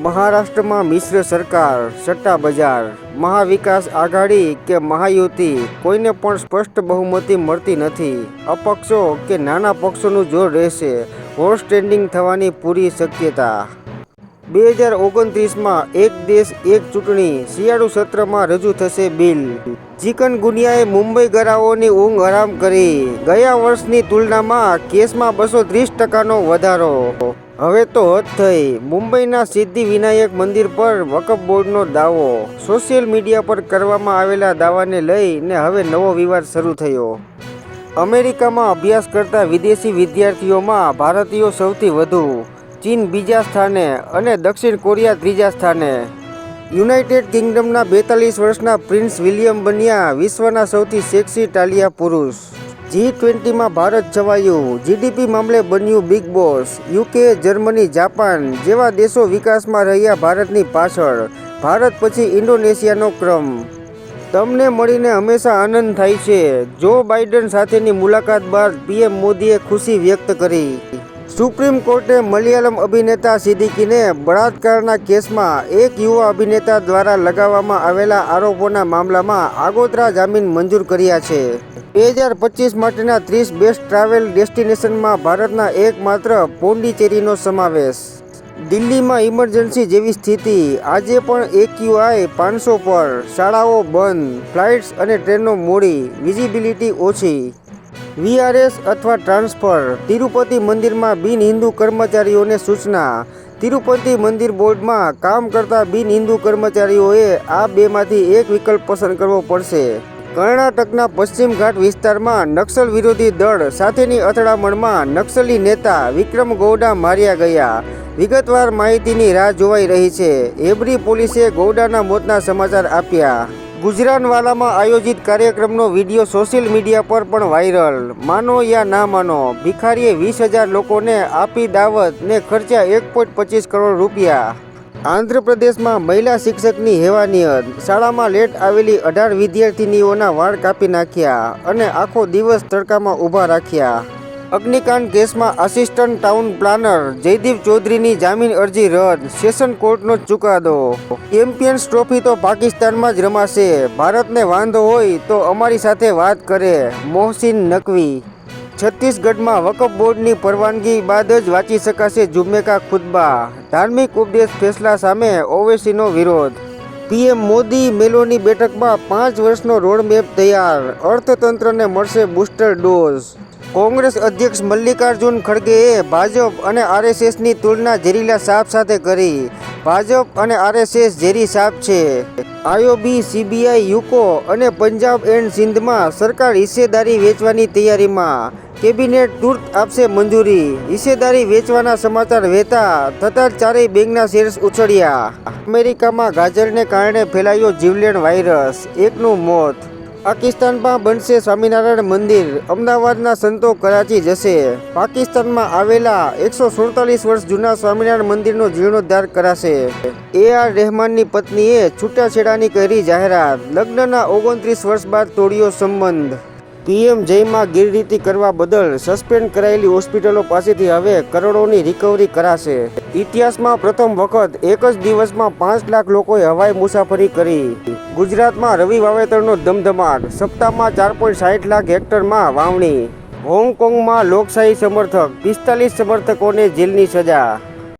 મહારાષ્ટ્રમાં મિશ્ર સરકાર, સટ્ટા બજાર, મહાવિકાસ આઘાડી કે મહાયુતિ, કોઈને પણ સ્પષ્ટ બહુમતી મળતી નથી. અપક્ષો કે નાના પક્ષોનું જોર રહેશે, હોર્સ ટ્રેડિંગ થવાની પૂરી શક્યતા. 2029માં એક દેશ એક ચૂંટણી શિયાળુ સત્રમાં રજૂ થશે બિલ. ચિકનગુનિયાએ મુંબઈગરાઓની ઊંઘ હરામ કરી. ગયા વર્ષની તુલનામાં કેસમાં 230%નો વધારો. હવે તો હદ થઈ. મુંબઈના સિદ્ધિવિનાયક મંદિર પર વકફ બોર્ડનો દાવો. સોશિયલ મીડિયા પર કરવામાં આવેલા દાવાને લઈને હવે નવો વિવાદ શરૂ થયો. અમેરિકામાં અભ્યાસ કરતા વિદેશી વિદ્યાર્થીઓમાં ભારતીયો સૌથી વધુ, ચીન બીજા સ્થાને અને દક્ષિણ કોરિયા ત્રીજા સ્થાને. યુનાઇટેડ કિંગડમના 42 વર્ષના પ્રિન્સ વિલિયમ બન્યા વિશ્વના સૌથી સેક્સી ટાલિયા પુરુષ. G20માં ભારત છવાયું. જીડીપી મામલે બન્યું big boss. UK, Germany, Japan જેવા દેશો વિકાસમાં રહ્યા ભારતની પાછળ. ભારત પછી ઇન્ડોનેશિયાનો ક્રમ. તમને મળીને હંમેશા આનંદ થાય છે. જો બાઇડન સાથેની મુલાકાત બાદ પીએમ મોદીએ ખુશી વ્યક્ત કરી. સુપ્રીમ કોર્ટે મલયાલમ અભિનેતા સિદ્દીકીને બળાત્કારના કેસમાં એક યુવા અભિનેતા દ્વારા લગાવવામાં આવેલા આરોપોના મામલામાં આગોતરા જામીન મંજૂર કર્યા છે. 2025 માટેના 30 બેસ્ટ ટ્રાવેલ ડેસ્ટિનેશનમાં ભારતના એકમાત્ર પોંડિચેરીનો સમાવેશ. દિલ્હીમાં ઇમરજન્સી જેવી સ્થિતિ. આજે પણ AQI 500 પર. શાળાઓ બંધ, ફ્લાઇટ્સ અને ટ્રેનો મોડી, વિઝિબિલિટી ઓછી. VRS અથવા ટ્રાન્સફર. તિરુપતિ મંદિરમાં બિન હિન્દુ કર્મચારીઓને સૂચના. તિરુપતિ મંદિર બોર્ડમાં કામ કરતા બિન હિન્દુ કર્મચારીઓએ આ બેમાંથી એક વિકલ્પ પસંદ કરવો પડશે. કર્ણાટકના પશ્ચિમ ઘાટ વિસ્તારમાં નક્સલ વિરોધી દળ સાથેની અથડામણમાં નક્સલી નેતા વિક્રમ ગૌડા માર્યા ગયા. વિગતવાર માહિતીની રાહ જોવાઈ રહી છે. હેબરી પોલીસે ગૌડાના મોતના સમાચાર આપ્યા. ગુજરાનવાલામાં આયોજિત કાર્યક્રમનો વિડીયો સોશિયલ મીડિયા પર પણ વાયરલ. માનો યા ના માનો, ભિખારીએ 20,000 લોકોને આપી દાવત ને ખર્ચ્યા 1.25 કરોડ રૂપિયા. આંધ્રપ્રદેશમાં મહિલા શિક્ષકની હેવાનિયત. શાળામાં લેટ આવેલી 18 વિદ્યાર્થિનીઓના વાળ કાપી નાખ્યા અને આખો દિવસ તડકામાં ઊભા રાખ્યા. અગ્નિકાંડ કેસમાં આસિસ્ટન્ટ ટાઉન પ્લાનર જયદીપ ચૌધરીની જામીન અરજી રદ. સેશન કોર્ટનો ચુકાદો. ચેમ્પિયન્સ ટ્રોફી તો પાકિસ્તાનમાં જ રમાશે. ભારતને વાંધો હોય તો અમારી સાથે વાત કરે. મોહસિન નકવી. છત્તીસગઢમાં વકફ બોર્ડની પરવાનગી બાદ જ વાંચી શકાશે જુમ્મે કા ખુતબા. ધાર્મિક ઉપદેશ ફેસલા સામે ઓવૈસીનો વિરોધ. પીએમ મોદી મેલોની બેઠકમાં 5 વર્ષનો રોડમેપ તૈયાર. અર્થતંત્રને મળશે બૂસ્ટર ડોઝ. કોંગ્રેસ અધ્યક્ષ મલ્લિકાર્જુન ખડગેએ ભાજપ અને આરએસએસની તુલના ઝેરીલા સાપ સાથે કરી. ભાજપ અને આરએસએસ ઝેરી સાપ છે. આઈઓબી, સીબીઆઈ, યુકો અને પંજાબ એન્ડ સિંધમાં સરકાર હિસ્સેદારી વેચવાની તૈયારીમાં. કેબિનેટ તુરત આપશે મંજૂરી. હિસ્સેદારી વેચવાના સમાચાર વહેતા થતાં જ ચારેય બેંકના શેર્સ ઉછળ્યા. અમેરિકામાં ગાજરને કારણે ફેલાયો જીવલેણ વાયરસ. એકનું મોત. પાકિસ્તાનમાં બનશે સ્વામિનારાયણ મંદિર. અમદાવાદના સંતો કરાચી જશે. પાકિસ્તાનમાં આવેલા 147 વર્ષ જૂના સ્વામિનારાયણ મંદિરનો જીર્ણોદ્ધાર કરાશે. AR રહેમાનની પત્નીએ છૂટાછેડાની કરી જાહેરાત. લગ્નના 29 વર્ષ બાદ તોડ્યો સંબંધ. પીએમ જયમાં ગેરરીતિ કરવા બદલ સસ્પેન્ડ કરાયેલી હોસ્પિટલો પાસેથી હવે કરોડોની રિકવરી કરાશે. ઇતિહાસમાં પ્રથમ વખત એક જ દિવસમાં 5 લાખ લોકોએ હવાઈ મુસાફરી કરી. ગુજરાતમાં રવિ વાવેતરનો ધમધમાટ. સપ્તાહમાં 4.60 લાખ હેક્ટરમાં વાવણી. હોંગકોંગમાં લોકશાહી સમર્થક 45 સમર્થકોને જેલની સજા.